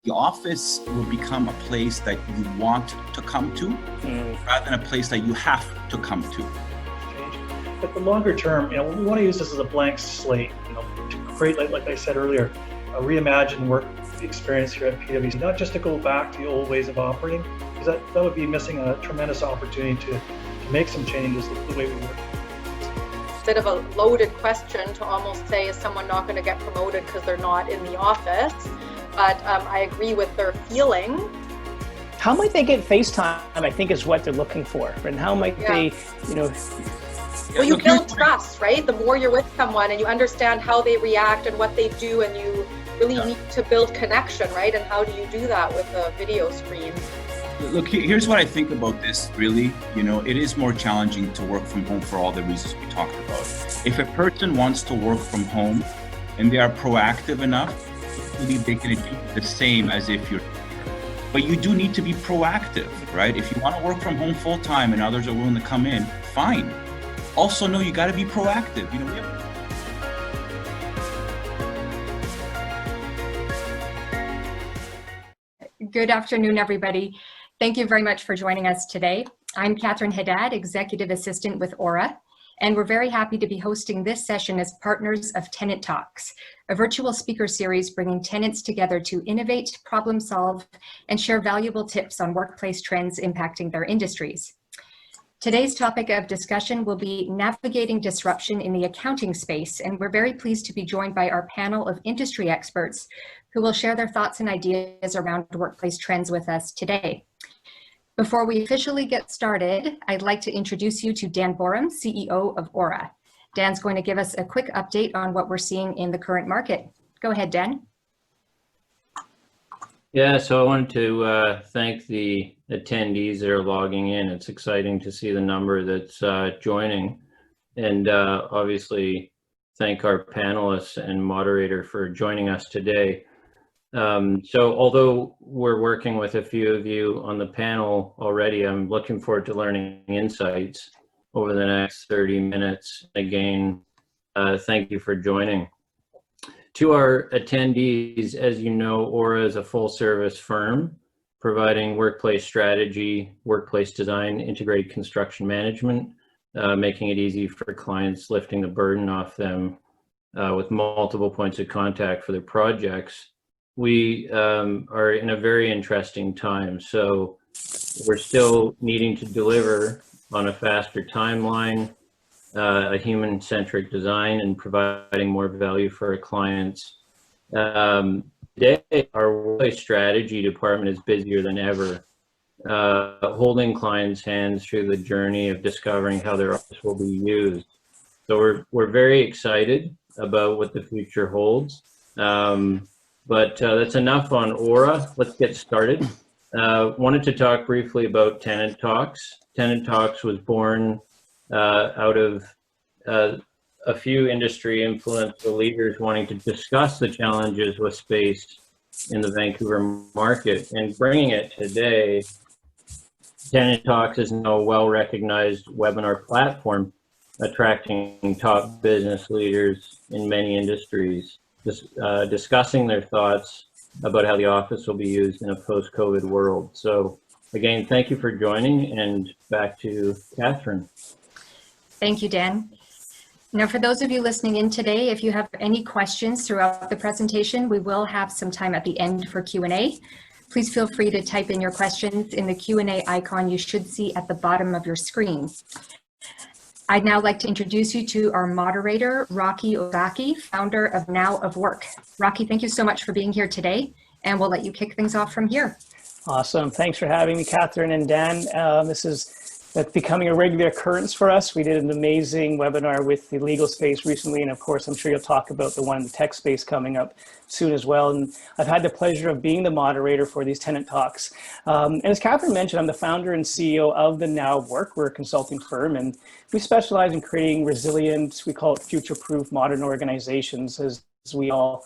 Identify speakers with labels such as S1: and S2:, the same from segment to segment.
S1: The office will become a place that you want to come to rather than a place that you have to come to.
S2: But the longer term, we want to use this as a blank slate, to create, like I said earlier, a reimagined work experience here at PwC, not just to go back to the old ways of operating, because that would be missing a tremendous opportunity to make some changes the way we work.
S3: It's a bit of a loaded question to almost say, is someone not going to get promoted because they're not in the office? But I agree with their feeling.
S4: How might they get FaceTime, I think, is what they're looking for. And how might they,
S3: Well, you build trust, right? The more you're with someone and you understand how they react and what they do, and you really need to build connection, right? And how do you do that with a video screen?
S1: Look, here's what I think about this, really. It is more challenging to work from home for all the reasons we talked about. If a person wants to work from home and they are proactive enough, they can achieve the same as if you're. But you do need to be proactive, right? If you want to work from home full time and others are willing to come in, fine. Also know you got to be proactive.
S5: Good afternoon, everybody. Thank you very much for joining us today. I'm Catherine Haddad, Executive Assistant with Aura, and we're very happy to be hosting this session as partners of Tenant Talks, a virtual speaker series bringing tenants together to innovate, problem solve, and share valuable tips on workplace trends impacting their industries. Today's topic of discussion will be navigating disruption in the accounting space, and we're very pleased to be joined by our panel of industry experts who will share their thoughts and ideas around workplace trends with us today. Before we officially get started, I'd like to introduce you to Dan Borum, CEO of Aura. Dan's going to give us a quick update on what we're seeing in the current market. Go ahead, Dan.
S6: Yeah, so I wanted to thank the attendees that are logging in. It's exciting to see the number that's joining, and obviously thank our panelists and moderator for joining us today. So although we're working with a few of you on the panel already, I'm looking forward to learning insights over the next 30 minutes. Again, thank you for joining. To our attendees, as you know, Aura is a full-service firm providing workplace strategy, workplace design, integrated construction management, making it easy for clients, lifting the burden off them with multiple points of contact for their projects. We are in a very interesting time, so we're still needing to deliver on a faster timeline, a human-centric design, and providing more value for our clients. Today, our workplace strategy department is busier than ever, holding clients' hands through the journey of discovering how their office will be used. So we're very excited about what the future holds. But that's enough on Aura. Let's get started. Wanted to talk briefly about Tenant Talks. Tenant Talks was born out of a few industry influential leaders wanting to discuss the challenges with space in the Vancouver market, and bringing it today. Tenant Talks is now a well-recognized webinar platform attracting top business leaders in many industries, discussing their thoughts about how the office will be used in a post-COVID world. So again, thank you for joining, and back to Catherine.
S5: Thank you, Dan. Now, for those of you listening in today, if you have any questions throughout the presentation, we will have some time at the end for Q&A. Please feel free to type in your questions in the Q&A icon you should see at the bottom of your screen. I'd now like to introduce you to our moderator, Rocky Ozaki, founder of Now of Work. Rocky, thank you so much for being here today, and we'll let you kick things off from here.
S4: Awesome. Thanks for having me, Catherine and Dan. This is becoming a regular occurrence for us. We did an amazing webinar with the legal space recently, and of course, I'm sure you'll talk about the one in the tech space coming up soon as well. And I've had the pleasure of being the moderator for these Tenant Talks. And as Catherine mentioned, I'm the founder and CEO of the Now of Work. We're a consulting firm, and we specialize in creating resilient, we call it future-proof modern organizations as we all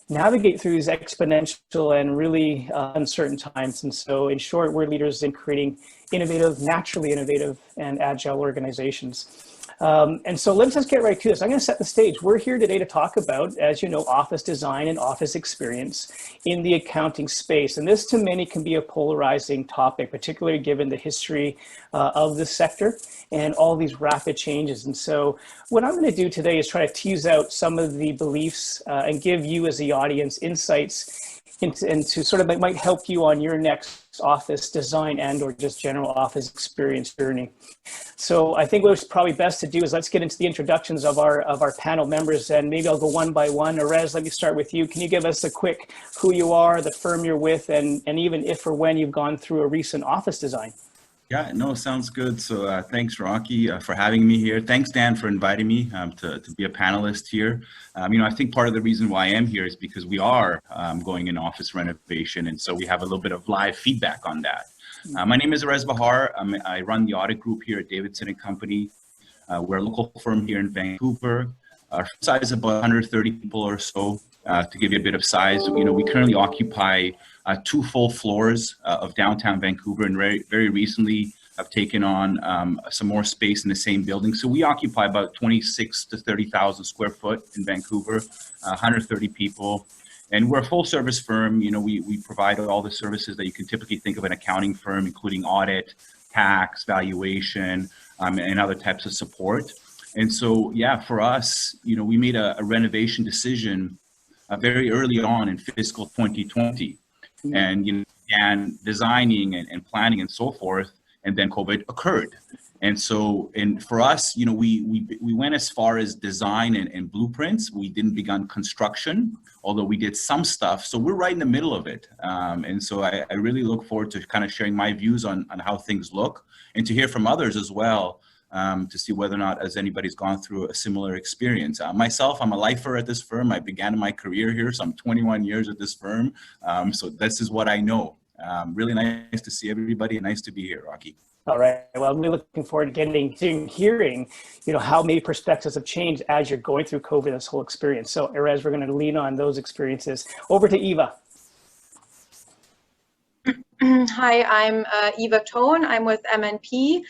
S4: navigate through these exponential and really uncertain times. And so in short, we're leaders in creating innovative, naturally innovative and agile organizations. And so let's just get right to this. I'm going to set the stage. We're here today to talk about, as you know, office design and office experience in the accounting space. And this to many can be a polarizing topic, particularly given the history of the sector and all these rapid changes. And so what I'm going to do today is try to tease out some of the beliefs and give you as the audience insights into sort of that might help you on your next office design and or just general office experience journey. So I think what's probably best to do is let's get into the introductions of our panel members, and maybe I'll go one by one. Erez, let me start with you. Can you give us a quick who you are, the firm you're with, and even if or when you've gone through a recent office design?
S1: Yeah, no, sounds good. So thanks, Rocky, for having me here. Thanks, Dan, for inviting me to be a panelist here. I think part of the reason why I am here is because we are going in office renovation, and so we have a little bit of live feedback on that. My name is Erez Bahar. I run the audit group here at Davidson & Company. We're a local firm here in Vancouver. Our size is about 130 people or so. To give you a bit of size, we currently occupy 2 full floors of downtown Vancouver, and very recently have taken on some more space in the same building. So we occupy about 26 to 30,000 square foot in Vancouver, 130 people. And we're a full service firm. We provide all the services that you can typically think of an accounting firm, including audit, tax, valuation, and other types of support. And so, yeah, for us, we made a renovation decision very early on in fiscal 2020, and began designing and planning and so forth, and then COVID occurred. And so, for us, we went as far as design and blueprints. We didn't begin construction, although we did some stuff. So we're right in the middle of it. And so I really look forward to kind of sharing my views on how things look, and to hear from others as well, to see whether or not as anybody's gone through a similar experience. Myself, I'm a lifer at this firm. I began my career here, so I'm 21 years at this firm. So this is what I know. Really nice to see everybody. Nice to be here, Rocky.
S4: All right. Well, I'm really looking forward to hearing, how many perspectives have changed as you're going through COVID, this whole experience. So, Erez, we're going to lean on those experiences. Over to Eva.
S3: Hi, I'm Eva Tone. I'm with MNP.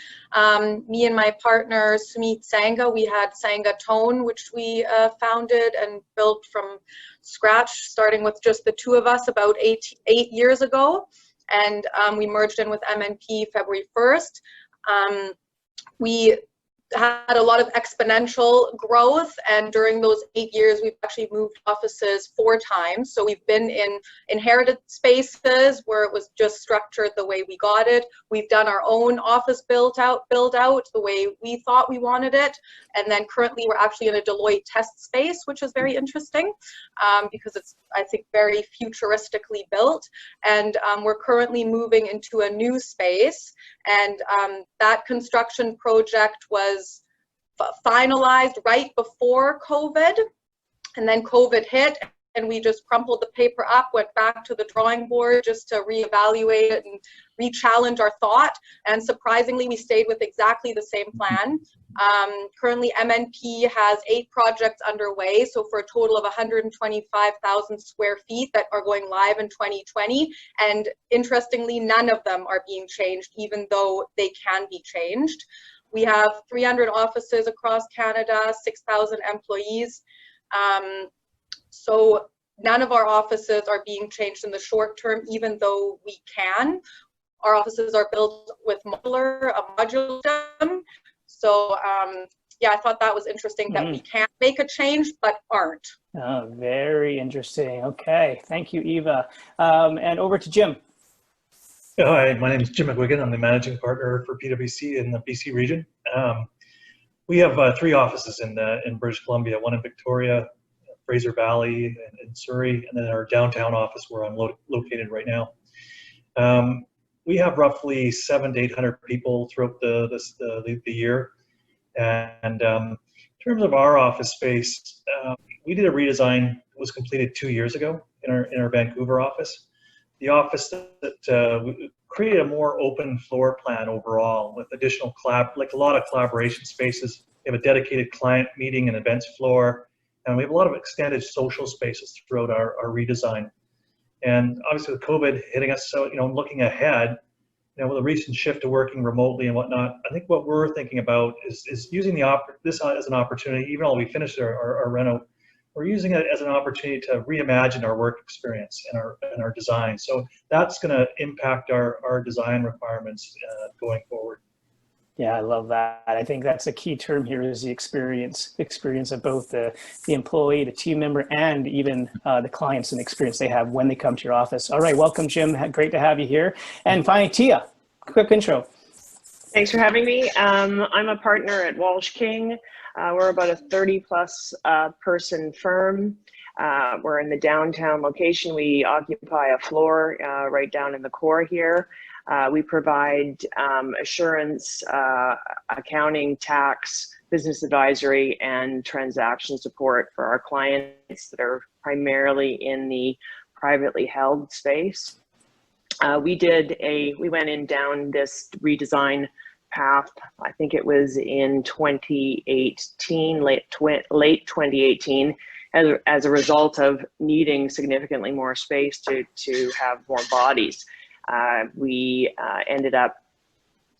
S3: Me and my partner, Sumit Sangha, we had Sangha Tone, which we founded and built from scratch, starting with just the 2 of us about eight years ago. And we merged in with MNP February 1st. We had a lot of exponential growth, and during those 8 years we've actually moved offices 4 times. So we've been in inherited spaces where it was just structured the way we got it. We've done our own office build out the way we thought we wanted it, and then currently we're actually in a Deloitte test space, which is very interesting because it's, I think, very futuristically built. And we're currently moving into a new space, and that construction project was finalized right before COVID, and then COVID hit, and we just crumpled the paper up, went back to the drawing board just to reevaluate it and re-challenge our thought. And surprisingly, we stayed with exactly the same plan. Currently, MNP has 8 projects underway, so for a total of 125,000 square feet that are going live in 2020. And interestingly, none of them are being changed, even though they can be changed. We have 300 offices across Canada, 6,000 employees. So none of our offices are being changed in the short term, even though we can. Our offices are built with a modular system. So yeah, I thought that was interesting that we can make a change, but aren't.
S4: Oh, very interesting. Okay, thank you, Eva. And over to Jim.
S2: Hi, my name is Jim McGuigan. I'm the managing partner for PwC in the BC region. We have 3 offices in British Columbia, one in Victoria, Fraser Valley, and Surrey, and then our downtown office where I'm located right now. We have roughly 700 to 800 people throughout the year. And in terms of our office space, we did a redesign. It was completed 2 years ago in our Vancouver office. The office that we created a more open floor plan overall with additional a lot of collaboration spaces. We have a dedicated client meeting and events floor, and we have a lot of extended social spaces throughout our redesign. And obviously with COVID hitting us, so looking ahead, with a recent shift to working remotely and whatnot, I think what we're thinking about is using this as an opportunity. Even though we finished our reno, we're using it as an opportunity to reimagine our work experience and our design. So that's going to impact our design requirements going forward.
S4: Yeah, I love that. I think that's a key term here is the experience of both the employee, the team member, and even the clients and the experience they have when they come to your office. All right, welcome, Jim. Great to have you here. And finally, Tia, quick intro.
S7: Thanks for having me. I'm a partner at Walsh King. We're about a 30-plus person firm. We're in the downtown location. We occupy a floor right down in the core here. We provide assurance, accounting, tax, business advisory, and transaction support for our clients that are primarily in the privately held space. We went in down this redesign path. I think it was in 2018, late 2018, as a result of needing significantly more space to have more bodies. We ended up,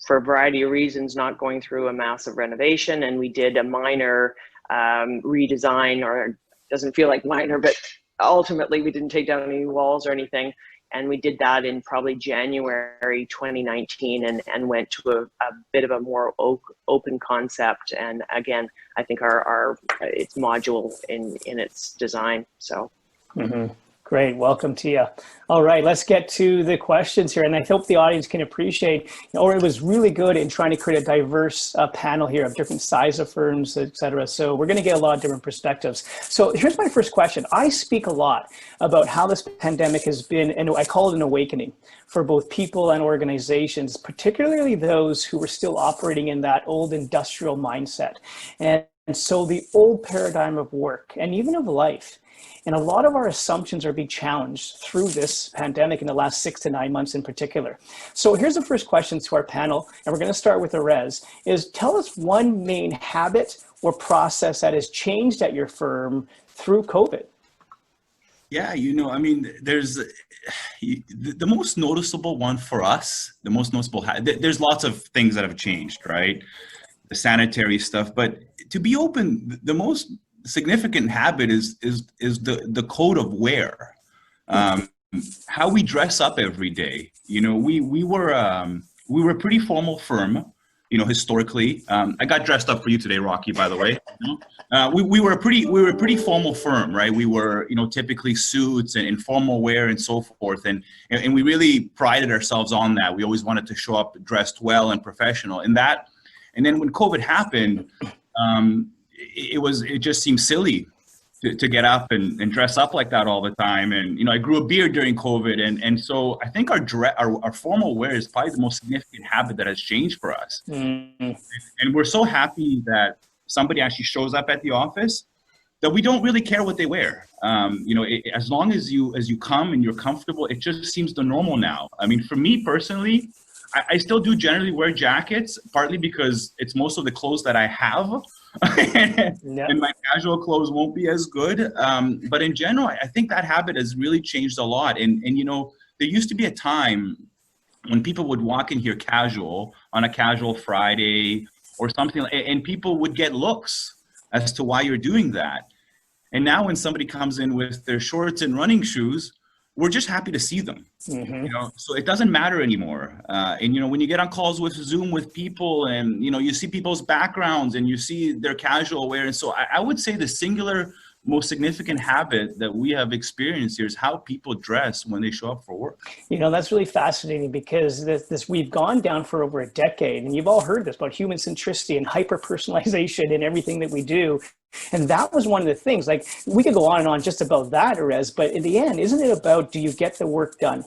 S7: for a variety of reasons, not going through a massive renovation, and we did a minor redesign, or it doesn't feel like minor, but ultimately we didn't take down any walls or anything. And we did that in probably January 2019 and went to a bit of a more open concept. And again, I think it's modular in its design, so.
S4: Mm-hmm. Great, welcome, Tia. All right, let's get to the questions here. And I hope the audience can appreciate, or it was really good in trying to create a diverse panel here of different size of firms, et cetera. So we're gonna get a lot of different perspectives. So here's my first question. I speak a lot about how this pandemic has been, and I call it an awakening for both people and organizations, particularly those who were still operating in that old industrial mindset. And so the old paradigm of work and even of life. And a lot of our assumptions are being challenged through this pandemic in the last 6 to 9 months in particular. So here's the first question to our panel, and we're going to start with Erez, is tell us one main habit or process that has changed at your firm through COVID.
S1: Yeah, I mean, there's the most noticeable one for us, there's lots of things that have changed, right? The sanitary stuff, but to be open, the most significant habit is the code of wear, how we dress up every day. We were a pretty formal firm, historically. I got dressed up for you today, Rocky, by the way. We were a pretty formal firm, right? We were typically suits and informal wear and so forth, and we really prided ourselves on that. We always wanted to show up dressed well and professional, and then when COVID happened, it just seemed silly to get up and dress up like that all the time. And, I grew a beard during COVID. And so I think our formal wear is probably the most significant habit that has changed for us. Mm-hmm. And we're so happy that somebody actually shows up at the office that we don't really care what they wear. As long as you come and you're comfortable, it just seems the normal now. I mean, for me personally, I still do generally wear jackets, partly because it's most of the clothes that I have. And my casual clothes won't be as good. But in general, I think that habit has really changed a lot. And there used to be a time when people would walk in here casual on a casual Friday or something, and people would get looks as to why you're doing that. And now when somebody comes in with their shorts and running shoes, we're just happy to see them. Mm-hmm. So it doesn't matter anymore. And when you get on calls with Zoom with people, and you see people's backgrounds and you see their casual wear, and so I would say the singular most significant habit that we have experienced here is how people dress when they show up for work.
S4: That's really fascinating, because this we've gone down for over a decade, and you've all heard this about human centricity and hyper personalization in everything that we do. And that was one of the things, like, we could go on and on just about that, Erez, but in the end, isn't it about, do you get the work done,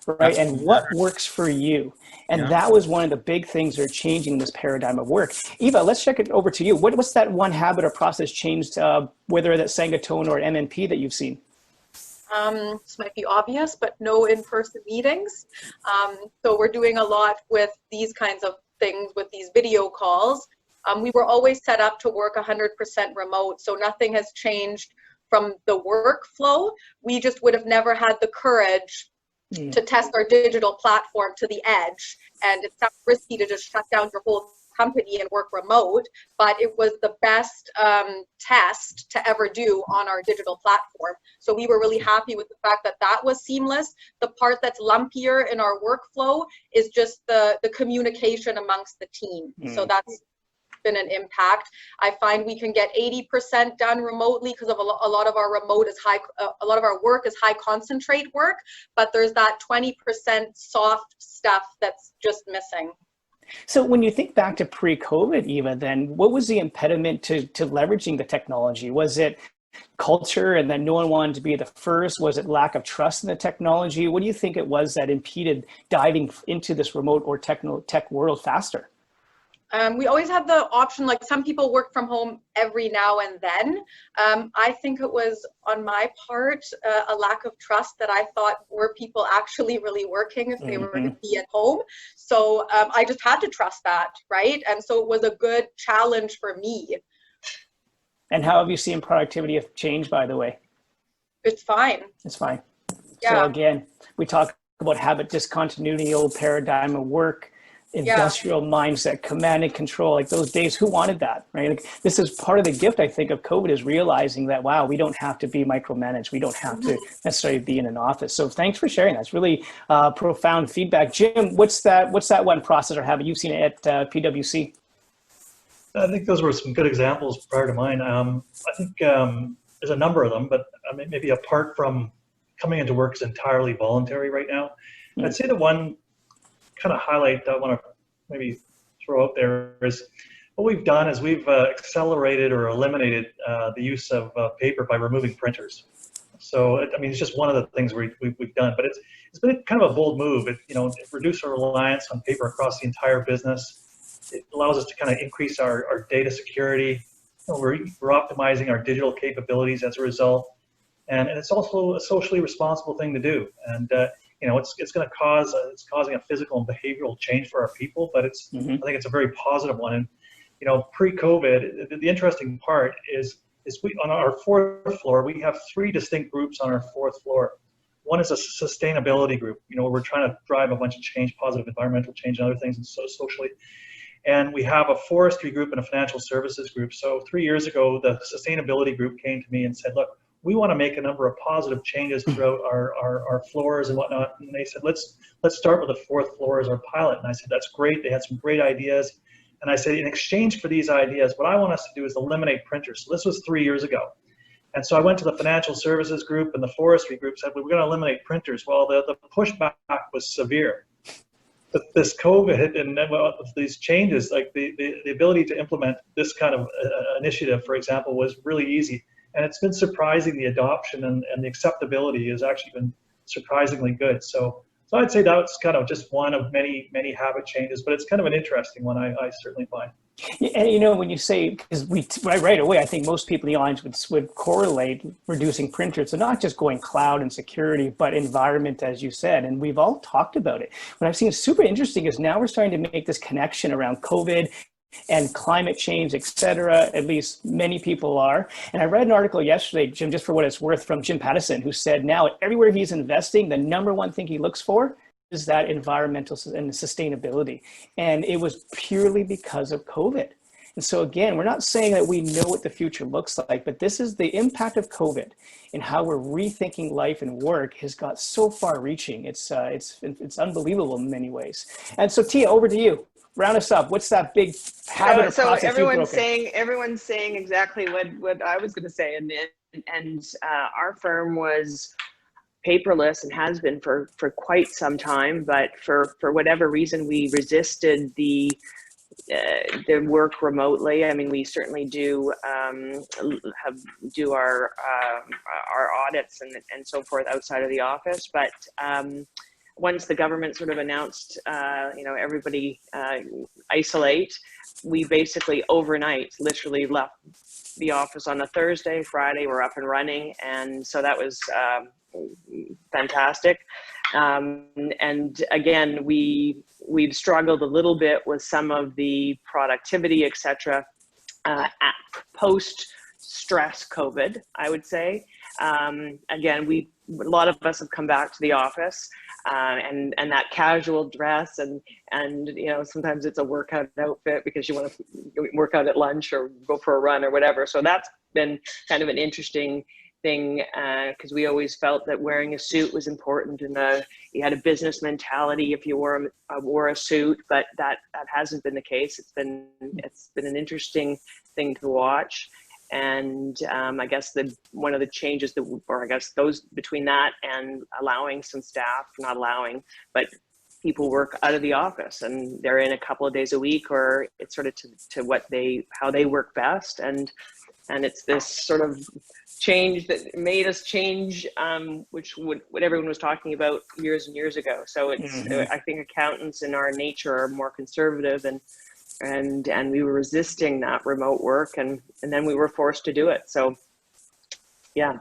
S4: right? And what works for you? And that was one of the big things that are changing this paradigm of work. Eva, let's check it over to you. What's that one habit or process changed, whether that's Sangatone or MNP, that you've seen?
S3: This might be obvious, but no in-person meetings. So we're doing a lot with these kinds of things with these video calls. We were always set up to work 100% remote, so nothing has changed from the workflow. We just would have never had the courage to test our digital platform to the edge. And it sounds risky to just shut down your whole company and work remote, but it was the best test to ever do on our digital platform. So we were really happy with the fact that that was seamless. The part that's lumpier in our workflow is just the communication amongst the team. So that's been an impact. I find we can get 80% done remotely because of a lot of our remote is a lot of our work is high concentrate work, but there's that 20% soft stuff that's just missing.
S4: So when you think back to pre-COVID, Eva, then what was the impediment to leveraging the technology? Was it culture and that no one wanted to be the first? Was it lack of trust in the technology? What do you think it was that impeded diving into this remote or tech world faster?
S3: We always had the option, like some people work from home every now and then. I think it was on my part, a lack of trust that I thought were people actually really working if they were going to be at home. So I just had to trust that, right? And so it was a good challenge for me.
S4: And how have you seen productivity change, by the way?
S3: It's fine.
S4: It's fine.
S3: Yeah.
S4: So again, we talk about habit discontinuity, old paradigm of work, industrial mindset, command and control, like those days, who wanted that, right? Like, this is part of the gift, I think, of COVID, is realizing that, wow, we don't have to be micromanaged. We don't have to necessarily be in an office. So thanks for sharing that. It's really profound feedback. Jim, what's that one process or habit you've seen at PwC?
S2: I think those were some good examples prior to mine. I think there's a number of them, but I mean, maybe apart from coming into work is entirely voluntary right now. I'd say the one kind of highlight that I want to maybe throw out there is what we've done is we've accelerated or eliminated the use of paper by removing printers. So I mean, it's just one of the things we've done, but it's been kind of a bold move. It reduced our reliance on paper across the entire business. It allows us to kind of increase our data security. We're optimizing our digital capabilities as a result, and it's also a socially responsible thing to do. And it's going to cause it's causing a physical and behavioral change for our people, but it's I think it's a very positive one. And pre-COVID, the interesting part is we, on our fourth floor, we have three distinct groups on our fourth floor. One is a sustainability group, where we're trying to drive a bunch of change, positive environmental change and other things, and so socially. And we have a forestry group and a financial services group. So 3 years ago, the sustainability group came to me and said, look, we want to make a number of positive changes throughout our floors and whatnot. And they said, let's start with the fourth floor as our pilot. And I said, that's great. They had some great ideas. And I said, in exchange for these ideas, what I want us to do is eliminate printers. So this was 3 years ago. And so I went to the financial services group and the forestry group, said, we're going to eliminate printers. Well, the pushback was severe. But this COVID and these changes, like the ability to implement this kind of initiative, for example, was really easy. And it's been surprising. The adoption and the acceptability has actually been surprisingly good. So I'd say that's kind of just one of many, many habit changes, but it's kind of an interesting one, I certainly find.
S4: And when you say, because right away, I think most people in the audience would correlate reducing printers to not just going cloud and security, but environment, as you said, and we've all talked about it. What I've seen is super interesting is now we're starting to make this connection around COVID and climate change, et cetera. At least many people are. And I read an article yesterday, Jim, just for what it's worth, from Jim Pattison, who said now everywhere he's investing, the number one thing he looks for is that environmental and sustainability. And it was purely because of COVID. And so again, we're not saying that we know what the future looks like, but this is the impact of COVID and how we're rethinking life and work has got so far reaching. It's unbelievable in many ways. And so Tia, over to you. Round us up. What's that big habit or process
S7: everyone's saying exactly what I was going to say, and our firm was paperless and has been for quite some time, but for whatever reason we resisted the work remotely. I mean, we certainly do do our audits and so forth outside of the office, but once the government sort of announced, everybody isolate, we basically overnight literally left the office on a Thursday. Friday, we're up and running. And so that was fantastic. And again, we've struggled a little bit with some of the productivity, et cetera, post-stress COVID, I would say. Again, a lot of us have come back to the office, and that casual dress, and sometimes it's a workout outfit because you want to work out at lunch or go for a run or whatever. So that's been kind of an interesting thing, because we always felt that wearing a suit was important, and you had a business mentality if you wore a suit, but that hasn't been the case. It's been an interesting thing to watch. And I guess one of the changes those between that and allowing some staff, not allowing, but people work out of the office and they're in a couple of days a week, or it's sort of to how they work best. And it's this sort of change that made us change, what everyone was talking about years and years ago. So it's, I think accountants in our nature are more conservative, and we were resisting that remote work, and then we were forced to do it. So, yeah.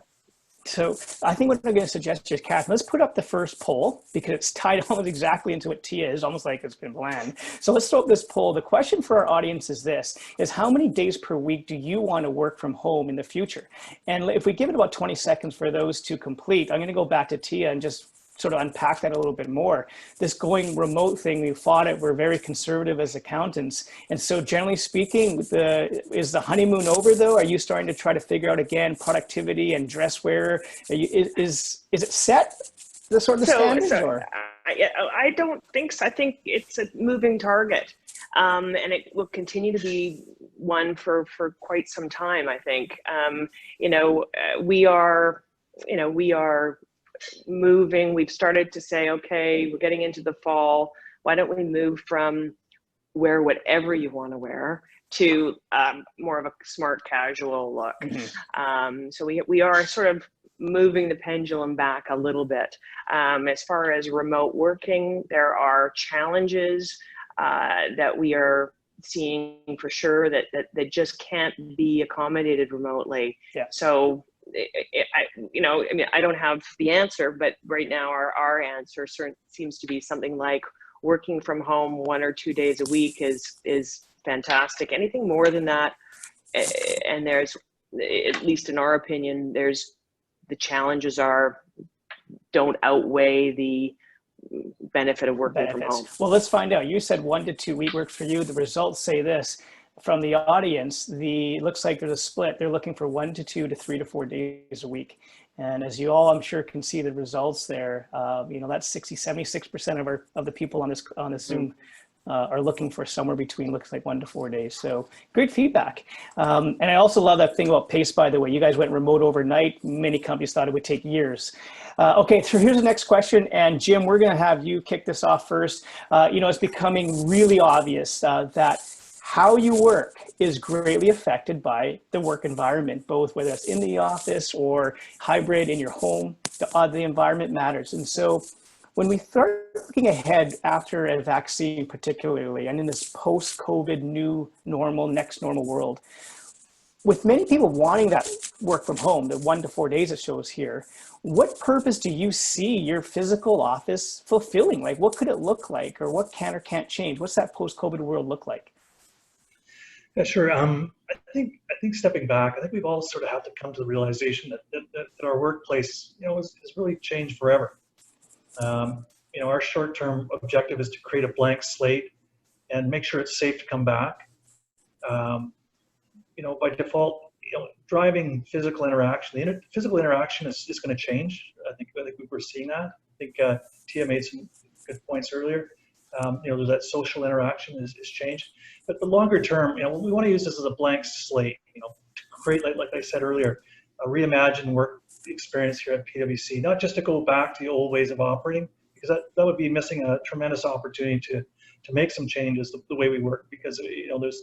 S4: So I think what I'm going to suggest is, Catherine, let's put up the first poll, because it's tied almost exactly into what Tia is, almost like it's been planned. So let's throw up this poll. The question for our audience is this, is how many days per week do you want to work from home in the future? And if we give it about 20 seconds for those to complete, I'm going to go back to Tia and just sort of unpack that a little bit more. This going remote thing, we fought it. We're very conservative as accountants. And so generally speaking, is the honeymoon over though? Are you starting to try to figure out again, productivity and dress wear? Is it set, the sort of standards?
S7: I don't think so. I think it's a moving target. And it will continue to be one for quite some time, I think. We are moving. We've started to say, okay, we're getting into the fall. Why don't we move from wear whatever you want to wear to more of a smart casual look? So we are sort of moving the pendulum back a little bit. As far as remote working, there are challenges that we are seeing for sure that just can't be accommodated remotely.
S4: Yeah.
S7: So I don't have the answer, but right now our answer seems to be something like working from home 1 or 2 days a week is fantastic. Anything more than that, and there's, at least in our opinion, the challenges don't outweigh the benefit of working from home.
S4: Well, let's find out. You said 1 to 2 week works for you. The results say this. From the audience, looks like there's a split. They're looking for 1 to 2 to 3 to 4 days a week. And as you all, I'm sure, can see the results there, that's 76% of the people on this Zoom are looking for somewhere between, looks like 1 to 4 days. So great feedback. And I also love that thing about pace, by the way. You guys went remote overnight. Many companies thought it would take years. Okay, so here's the next question. And Jim, we're going to have you kick this off first. It's becoming really obvious that how you work is greatly affected by the work environment, both whether it's in the office or hybrid in your home. The environment matters. And so when we start looking ahead after a vaccine particularly, and in this post-COVID new normal, next normal world, with many people wanting that work from home, the 1 to 4 days it shows here, what purpose do you see your physical office fulfilling? Like, what could it look like, or what can or can't change? What's that post-COVID world look like?
S2: Yeah, sure. I think stepping back, I think we've all sort of had to come to the realization that our workplace, has really changed forever. Our short-term objective is to create a blank slate and make sure it's safe to come back. By default, driving physical interaction, physical interaction is going to change. I think we're seeing that. I think Tia made some good points earlier. There's that social interaction is changed. But the longer term, we want to use this as a blank slate, to create, like I said earlier, a reimagined work experience here at PwC, not just to go back to the old ways of operating, because that would be missing a tremendous opportunity to make some changes the way we work, because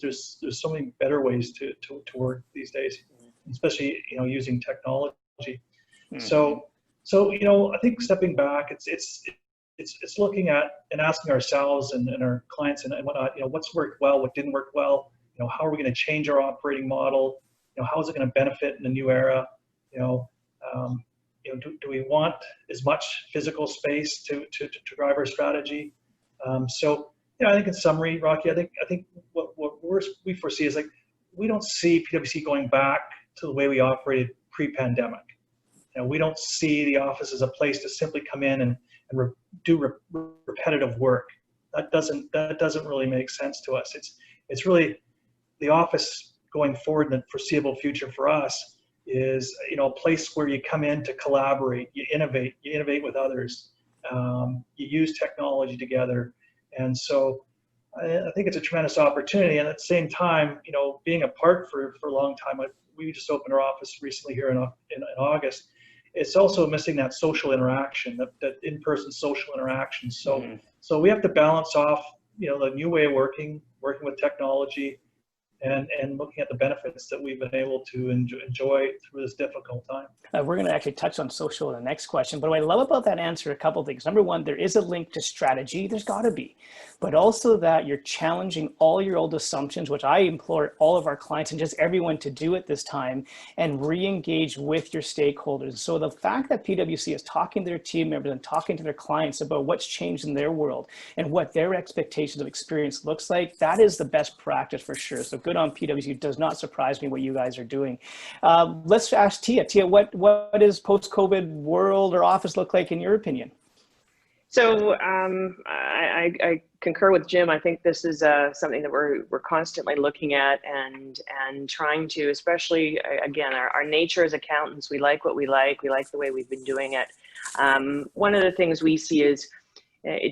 S2: there's so many better ways to work these days, especially using technology. So I think stepping back, it's looking at and asking ourselves and our clients and whatnot, what's worked well, what didn't work well, how are we going to change our operating model, how is it going to benefit in the new era, do we want as much physical space to drive our strategy? I think in summary, Rocky, I think what we foresee is, like, we don't see PwC going back to the way we operated pre-pandemic. we don't see the office as a place to simply come in and do repetitive work. That doesn't really make sense to us. It's really the office going forward in the foreseeable future for us is a place where you come in to collaborate, you innovate with others, you use technology together, and so I think it's a tremendous opportunity. And at the same time, being apart for a long time, we just opened our office recently here in August. It's also missing that social interaction, that in-person social interaction. So we have to balance off, the new way of working with technology, and looking at the benefits that we've been able to enjoy through this difficult time.
S4: We're going to actually touch on social in the next question, but what I love about that answer, a couple of things. Number one, there is a link to strategy. There's got to be, but also that you're challenging all your old assumptions, which I implore all of our clients and just everyone to do at this time, and re-engage with your stakeholders. So the fact that PwC is talking to their team members and talking to their clients about what's changed in their world and what their expectations of experience looks like, that is the best practice for sure. So good on PwC. It does not surprise me what you guys are doing. Let's ask Tia. Tia, what does post-COVID world or office look like in your opinion?
S7: So I concur with Jim. I think this is something that we're constantly looking at and trying to, especially again, our nature as accountants, we like what we like the way we've been doing it. One of the things we see is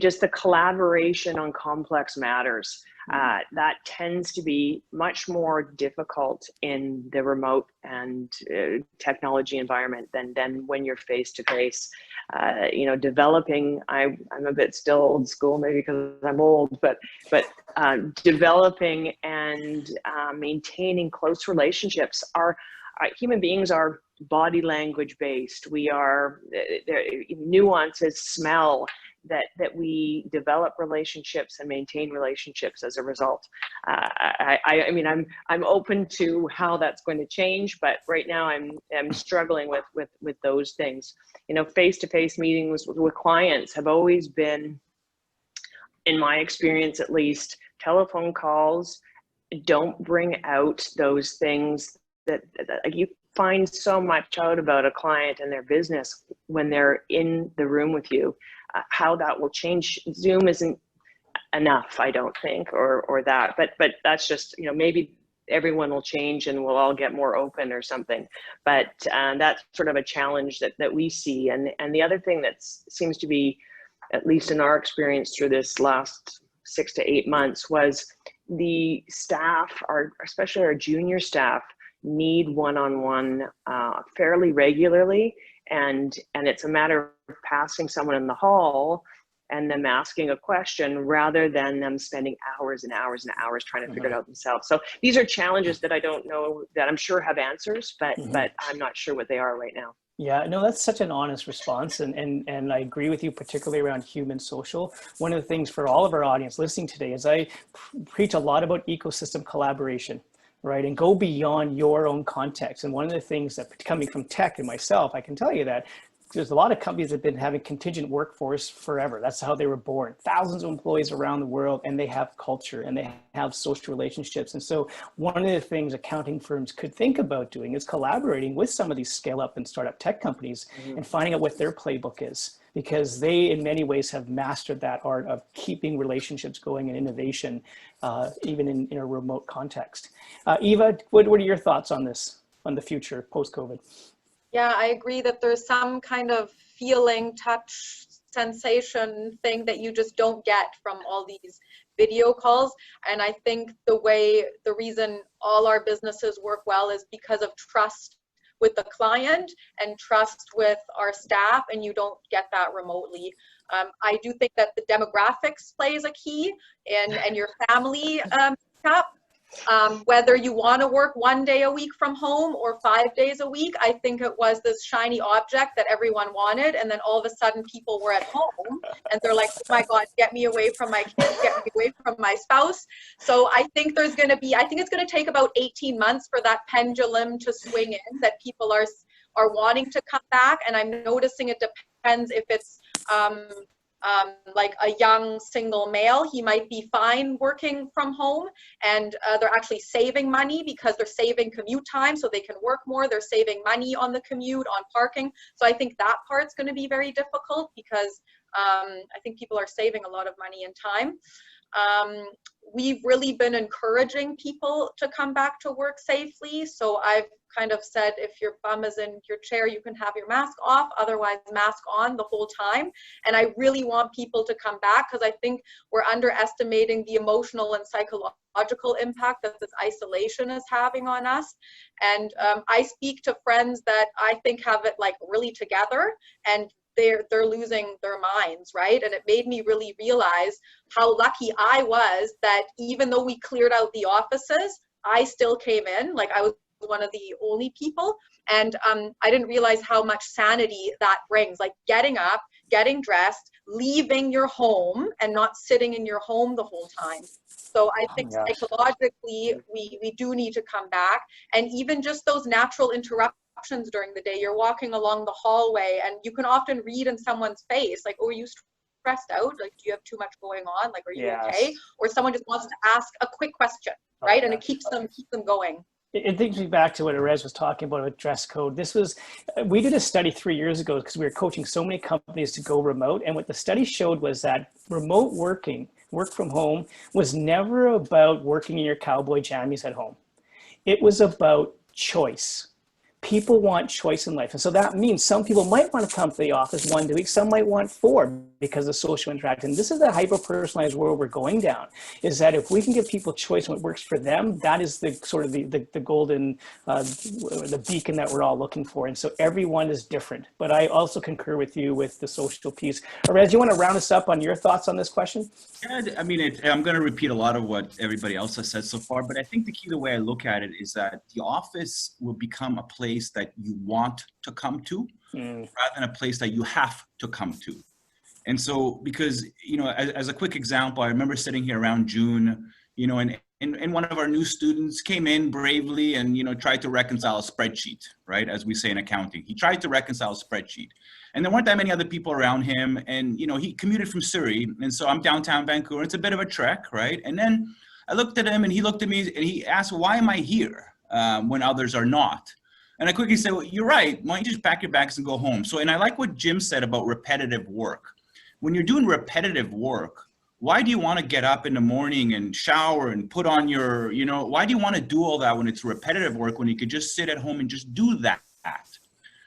S7: just the collaboration on complex matters. That tends to be much more difficult in the remote and technology environment than when you're face to face. Developing, I'm a bit still old school, maybe because I'm old, but developing and maintaining close relationships human beings are body language based. We are nuances, smell, that we develop relationships and maintain relationships as a result. I mean, I'm open to how that's going to change, but right now I'm struggling with those things. Face-to-face meetings with clients have always been, in my experience at least, telephone calls don't bring out those things that you find so much out about a client and their business when they're in the room with you. How that will change. Zoom isn't enough, I don't think, or that, but that's just, maybe everyone will change and we'll all get more open or something. But that's sort of a challenge that we see. And the other thing that seems to be, at least in our experience through this last 6 to 8 months, was the staff, especially our junior staff, need one-on-one fairly regularly. And it's a matter of passing someone in the hall and them asking a question rather than them spending hours and hours and hours trying to figure it out themselves. So these are challenges that I don't know, that I'm sure have answers, but I'm not sure what they are right now.
S4: Yeah, no, that's such an honest response. And I agree with you, particularly around human social. One of the things for all of our audience listening today is I preach a lot about ecosystem collaboration, right? And go beyond your own context. And one of the things that, coming from tech and myself, I can tell you that there's a lot of companies that have been having contingent workforce forever. That's how they were born. Thousands of employees around the world, and they have culture and they have social relationships. And so one of the things accounting firms could think about doing is collaborating with some of these scale up and startup tech companies and finding out what their playbook is, because they in many ways have mastered that art of keeping relationships going and innovation, even in a remote context. Eva, what are your thoughts on this, on the future post-COVID?
S3: Yeah, I agree that there's some kind of feeling, touch, sensation thing that you just don't get from all these video calls. And I think the reason all our businesses work well is because of trust with the client and trust with our staff, and you don't get that remotely. I do think that the demographics plays a key and your family setup. Whether you want to work 1 day a week from home or 5 days a week, I think it was this shiny object that everyone wanted, and then all of a sudden people were at home and they're like, oh my God, get me away from my kids, get me away from my spouse. So I think it's going to take about 18 months for that pendulum to swing in, that people are wanting to come back. And I'm noticing it depends if it's like a young single male, he might be fine working from home, and they're actually saving money because they're saving commute time so they can work more. They're saving money on the commute, on parking. So I think that part's going to be very difficult because I think people are saving a lot of money and time. We've really been encouraging people to come back to work safely. So I've kind of said, if your bum is in your chair, you can have your mask off, otherwise mask on the whole time. And I really want people to come back because I think we're underestimating the emotional and psychological impact that this isolation is having on us. And I speak to friends that I think have it like really together, and they're losing their minds, right? And it made me really realize how lucky I was that even though we cleared out the offices, I still came in. Like, I was one of the only people, and I didn't realize how much sanity that brings, like getting up, getting dressed, leaving your home and not sitting in your home the whole time. So I think psychologically we do need to come back, and even just those natural interruptions during the day. You're walking along the hallway and you can often read in someone's face, like, oh, are you stressed out? Like, do you have too much going on? Like, are you okay? Or someone just wants to ask a quick question, right? And it keeps them going.
S4: It takes me back to what Erez was talking about with dress code. We did a study 3 years ago because we were coaching so many companies to go remote. And what the study showed was that remote work from home, was never about working in your cowboy jammies at home. It was about choice. People want choice in life. And so that means some people might want to come to the office 1 week, some might want 4 because of social interaction. This is the hyper-personalized world we're going down, is that if we can give people choice and what works for them, that is the sort of the golden, the beacon that we're all looking for. And so everyone is different. But I also concur with you with the social piece. Erez, you want to round us up on your thoughts on this question?
S1: Yeah, I mean, I'm going to repeat a lot of what everybody else has said so far, but I think the key, the way I look at it, is that the office will become a place that you want to come to rather than a place that you have to come to. And so, because, as a quick example, I remember sitting here around June, and one of our new students came in bravely and, tried to reconcile a spreadsheet, right? As we say in accounting, he tried to reconcile a spreadsheet. And there weren't that many other people around him. And, he commuted from Surrey. And so I'm downtown Vancouver. It's a bit of a trek, right? And then I looked at him and he looked at me and he asked, why am I here when others are not? And I quickly said, well, you're right. Why don't you just pack your bags and go home? So, and I like what Jim said about repetitive work. When you're doing repetitive work, why do you want to get up in the morning and shower and put on your, why do you want to do all that when it's repetitive work, when you could just sit at home and just do that?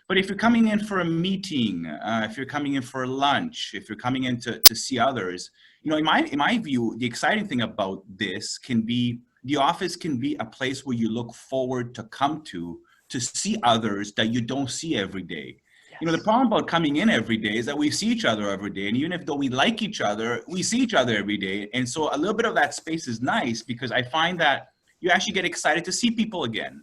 S1: But if you're coming in for a meeting, if you're coming in for lunch, if you're coming in to see others, in my view, the exciting thing about this can be, the office can be a place where you look forward to come to see others that you don't see every day. Yes. The problem about coming in every day is that we see each other every day. And even if though we like each other, we see each other every day. And so a little bit of that space is nice because I find that you actually get excited to see people again,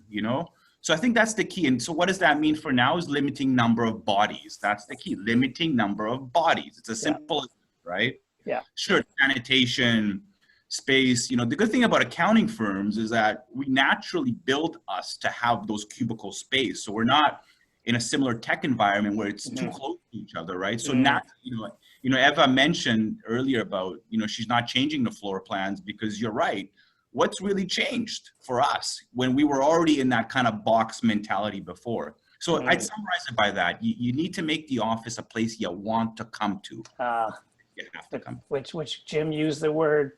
S1: So I think that's the key. And so what does that mean for now is limiting number of bodies. That's the key, limiting number of bodies. It's as simple as, right? Yeah. Sure, sanitation, space. The good thing about accounting firms is that we naturally build us to have those cubicle space. So we're not in a similar tech environment where it's too close to each other, right? So Eva mentioned earlier about, she's not changing the floor plans because you're right. What's really changed for us when we were already in that kind of box mentality before? So I'd summarize it by that. You need to make the office a place you want to come to. You have to come.
S4: Which Jim used the word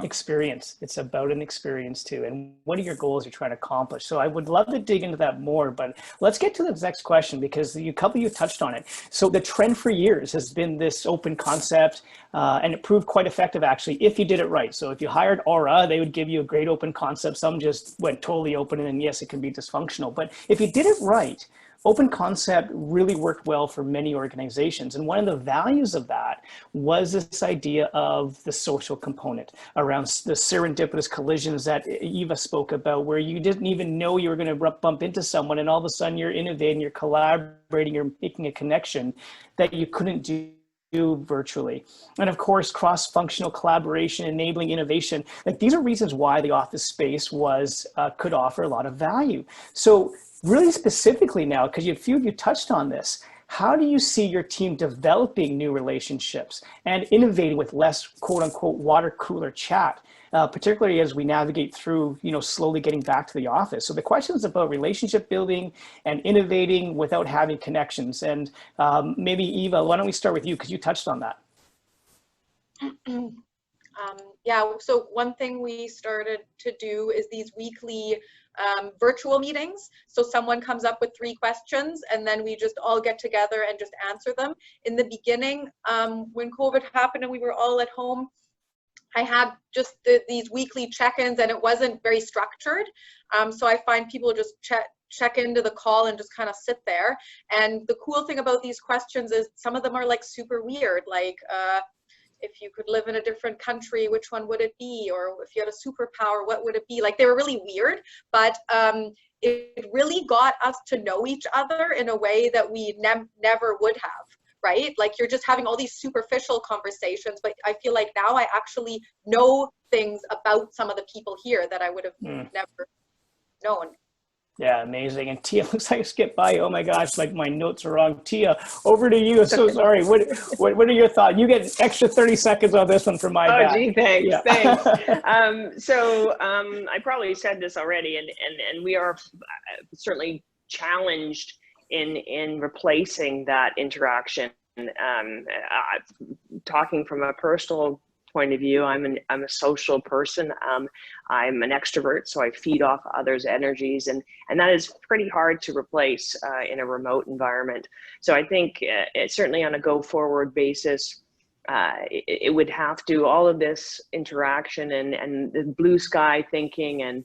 S4: experience. It's about an experience too. And what are your goals you're trying to accomplish? So I would love to dig into that more, but let's get to the next question because a couple of you touched on it. So the trend for years has been this open concept and it proved quite effective actually if you did it right. So if you hired Aura, they would give you a great open concept. Some just went totally open and then yes, it can be dysfunctional. But if you did it right, open concept really worked well for many organizations. And one of the values of that was this idea of the social component around the serendipitous collisions that Eva spoke about, where you didn't even know you were going to bump into someone and all of a sudden you're innovating, you're collaborating, you're making a connection that you couldn't do virtually. And of course, cross-functional collaboration, enabling innovation. Like these are reasons why the office space could offer a lot of value. So really specifically now, because a few of you touched on this, How do you see your team developing new relationships and innovating with less quote unquote water cooler chat, particularly as we navigate through, slowly getting back to the office? So the question is about relationship building and innovating without having connections. And maybe Eva, why don't we start with you, because you touched on that.
S3: Yeah, so one thing we started to do is these weekly virtual meetings. So someone comes up with 3 questions and then we just all get together and just answer them. In the beginning, when COVID happened and we were all at home, I had just these weekly check-ins and it wasn't very structured. So I find people just check into the call and just kind of sit there. And the cool thing about these questions is some of them are like super weird, like, if you could live in a different country, which one would it be? Or if you had a superpower, what would it be? Like, they were really weird, but it really got us to know each other in a way that we never would have, right? Like, you're just having all these superficial conversations, but I feel like now I actually know things about some of the people here that I would have never known.
S4: Yeah, amazing. And Tia, looks like I skipped by. Oh my gosh, like my notes are wrong. Tia, over to you. So sorry. What are your thoughts? You get an extra 30 seconds on this one for my back.
S7: Oh, gee, thanks.
S4: Yeah.
S7: Thanks. So I probably said this already, and we are certainly challenged in replacing that interaction. Talking from a personal point of view, I'm a social person. I'm an extrovert, so I feed off others' energies, and that is pretty hard to replace in a remote environment. So I think certainly on a go forward basis, it would have to, all of this interaction and the blue sky thinking and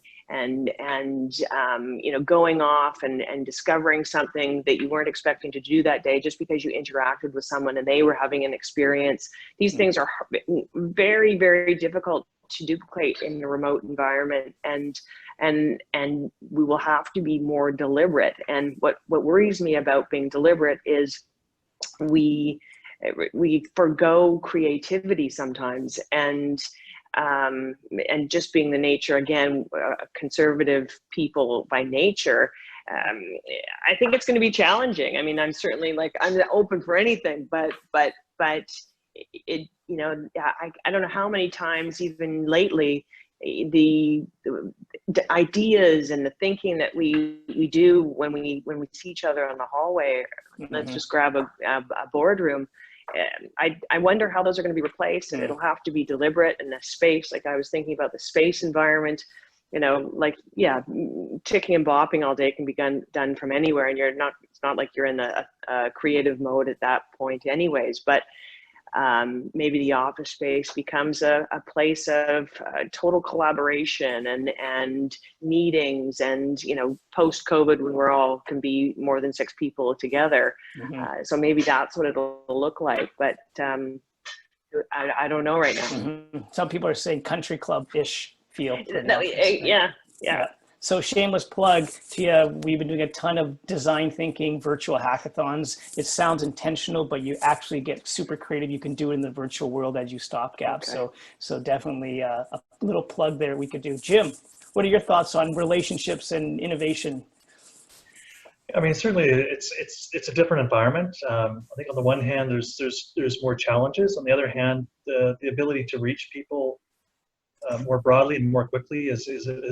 S7: going off and discovering something that you weren't expecting to do that day just because you interacted with someone and they were having an experience. These things are very, very difficult to duplicate in a remote environment, and we will have to be more deliberate. And what worries me about being deliberate is we forgo creativity sometimes, and just being the nature, again, conservative people by nature, I think it's going to be challenging. I mean, I'm certainly I'm open for anything, but it, I don't know how many times even lately, the ideas and the thinking that we do when we see each other on the hallway, let's just grab a boardroom. I wonder how those are going to be replaced, and it'll have to be deliberate in the space. Like, I was thinking about the space environment, ticking and bopping all day can be done from anywhere, and it's not like you're in a creative mode at that point anyways, but maybe the office space becomes a place of total collaboration and meetings, and post COVID, when we're all can be more than 6 people together. So maybe that's what it'll look like, but I don't know right now.
S4: Some people are saying country club-ish feel.
S7: Yeah.
S4: So shameless plug, Tia, we've been doing a ton of design thinking, virtual hackathons. It sounds intentional, but you actually get super creative. You can do it in the virtual world as you stopgap. Okay. So definitely a little plug there we could do. Jim, what are your thoughts on relationships and innovation?
S2: I mean, certainly it's a different environment. I think on the one hand, there's more challenges. On the other hand, the ability to reach people more broadly and more quickly has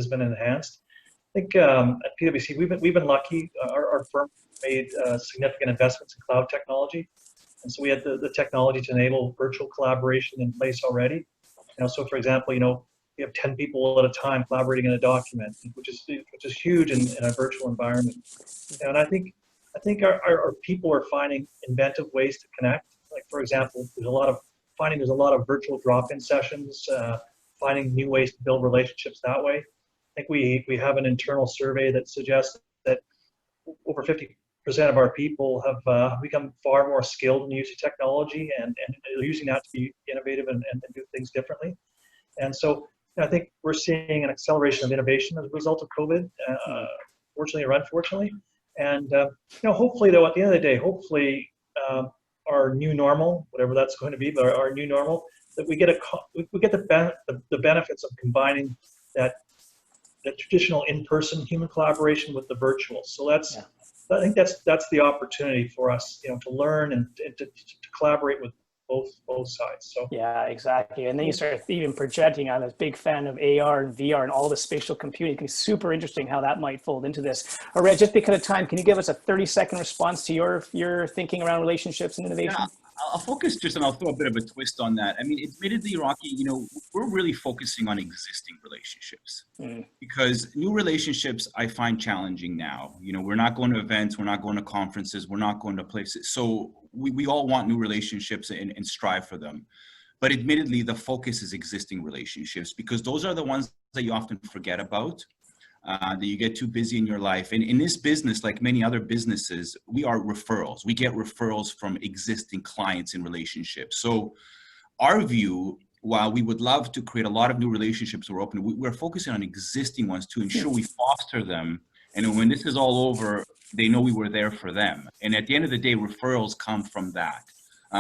S2: been enhanced. I think at PwC we've been lucky. Our firm made significant investments in cloud technology, and so we had the technology to enable virtual collaboration in place already. So for example, we have 10 people at a time collaborating in a document, which is huge in a virtual environment. And I think our people are finding inventive ways to connect. Like, for example, there's a lot of virtual drop-in sessions, finding new ways to build relationships that way. I think we have an internal survey that suggests that over 50% of our people have become far more skilled in the use of technology and using that to be innovative and do things differently. And so I think we're seeing an acceleration of innovation as a result of COVID, fortunately or unfortunately. And hopefully, though, at the end of the day, hopefully our new normal, whatever that's going to be, but our new normal, that we get the benefits of combining that traditional in-person human collaboration with the virtual. So I think that's the opportunity for us, to learn and to collaborate with both sides. So
S4: yeah, exactly. And then you start even projecting. I'm a big fan of AR and VR and all the spatial computing. It's super interesting how that might fold into this. All right, just because of time, can you give us a 30-second response to your thinking around relationships and innovation?
S1: Yeah, I'll focus just, and I'll throw a bit of a twist on that. I mean, admittedly, Rocky, we're really focusing on existing relationships because new relationships I find challenging now. We're not going to events, we're not going to conferences, we're not going to places. So we all want new relationships and strive for them. But admittedly, the focus is existing relationships because those are the ones that you often forget about. That you get too busy in your life. And in this business, like many other businesses, we are referrals. We get referrals from existing clients in relationships. So our view, while we would love to create a lot of new relationships we're open, we're focusing on existing ones to ensure we foster them. And when this is all over, they know we were there for them. And at the end of the day, referrals come from that.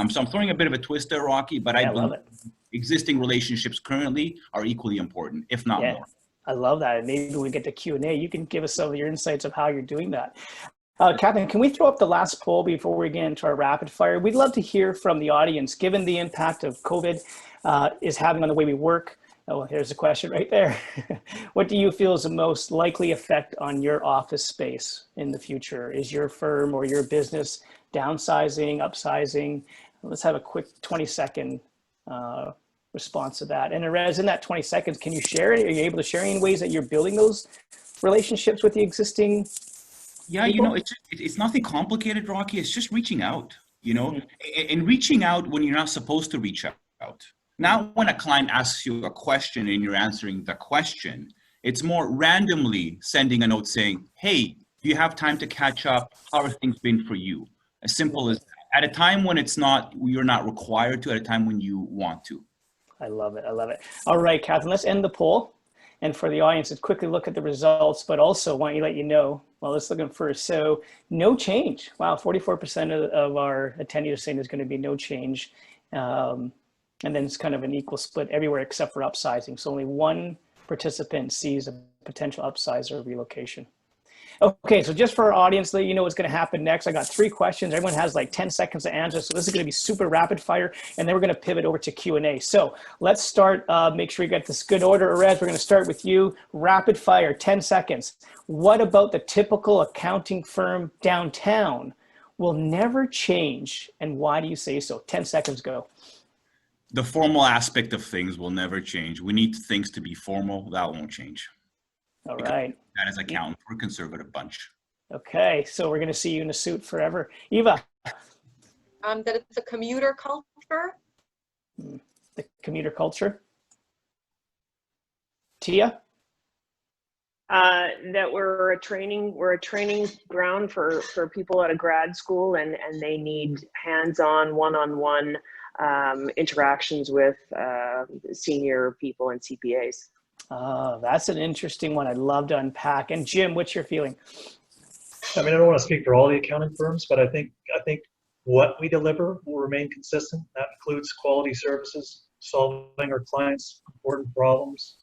S1: So I'm throwing a bit of a twist there, Rocky, but I believe existing relationships currently are equally important, if not more.
S4: I love that. And maybe when we get to Q&A, you can give us some of your insights of how you're doing that. Catherine, can we throw up the last poll before we get into our rapid fire? We'd love to hear from the audience, given the impact of COVID is having on the way we work. Oh, here's a question right there. What do you feel is the most likely effect on your office space in the future? Is your firm or your business downsizing, upsizing? Let's have a quick 20-second response to that. And Erez, in that 20 seconds, can you share it? Are you able to share any ways that you're building those relationships with the existing people?
S1: It's nothing complicated, Rocky. It's just reaching out, and reaching out when you're not supposed to reach out. Not when a client asks you a question and you're answering the question. It's more randomly sending a note saying, hey, do you have time to catch up? How are things been for you? As simple as that. At a time when you're not required to, at a time when you want to.
S4: I love it. I love it. All right, Catherine, let's end the poll. And for the audience, let's quickly look at the results, but also want to let you know, well, let's look at first. So no change. Wow, 44% of our attendees are saying there's going to be no change. And then it's kind of an equal split everywhere except for upsizing. So only one participant sees a potential upsize or relocation. Okay, so just for our audience, let you know what's going to happen next. I got 3 questions. Everyone has like 10 seconds to answer. So this is going to be super rapid fire. And then we're going to pivot over to Q&A. So let's start. Make sure you get this good order. Erez, we're going to start with you. Rapid fire, 10 seconds. What about the typical accounting firm downtown will never change? And why do you say so? 10 seconds, go.
S1: The formal aspect of things will never change. We need things to be formal. That won't change.
S4: All right.
S1: That is accountants. We're a conservative bunch.
S4: Okay, so we're going to see you in a suit forever. Eva?
S3: That it's a commuter culture.
S4: The commuter culture. Tia?
S7: That we're a training ground for people at a grad school, and they need hands-on, one-on-one interactions with senior people and CPAs.
S4: That's an interesting one. I'd love to unpack. And Jim, what's your feeling?
S2: I mean, I don't want to speak for all the accounting firms, but I think what we deliver will remain consistent. That includes quality services, solving our clients' important problems.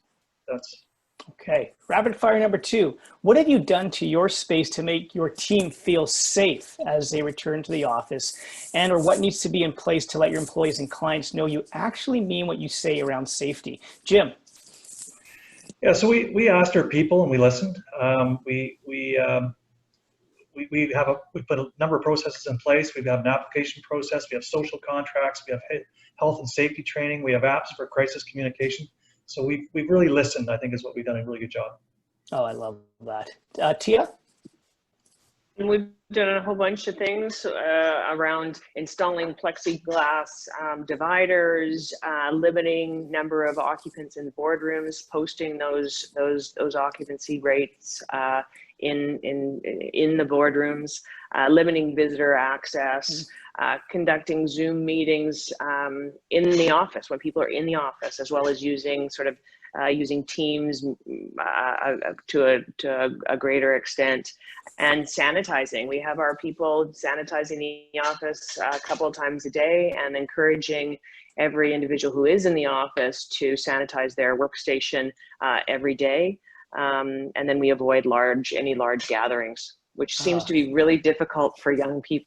S2: That's
S4: okay. Rapid fire number 2. What have you done to your space to make your team feel safe as they return to the office? And or what needs to be in place to let your employees and clients know you actually mean what you say around safety? Jim?
S2: Yeah, so we asked our people and we listened. We put a number of processes in place. We have an application process. We have social contracts. We have health and safety training. We have apps for crisis communication. So we've really listened, I think, is what we've done a really good job.
S4: Oh, I love that. Tia?
S7: And we've done a whole bunch of things around installing plexiglass dividers, limiting number of occupants in the boardrooms, posting those occupancy rates in the boardrooms, limiting visitor access, conducting Zoom meetings in the office when people are in the office, as well as using using Teams to a greater extent, and sanitizing. We have our people sanitizing the office a couple of times a day, and encouraging every individual who is in the office to sanitize their workstation every day. And then we avoid any large gatherings. which seems to be really difficult for young people.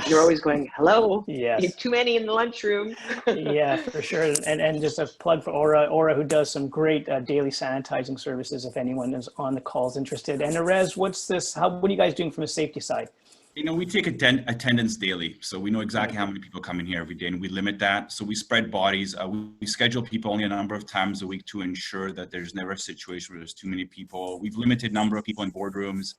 S7: You're always going, hello,
S4: yes.
S7: too many in the lunchroom.
S4: Yeah, for sure. And just a plug for Aura, who does some great daily sanitizing services if anyone is on the calls interested. And Erez, what are you guys doing from the safety side?
S1: You know, we take attendance daily, so we know exactly how many people come in here every day, and we limit that. So we spread bodies. We schedule people only a number of times a week to ensure that there's never a situation where there's too many people. We've limited number of people in boardrooms.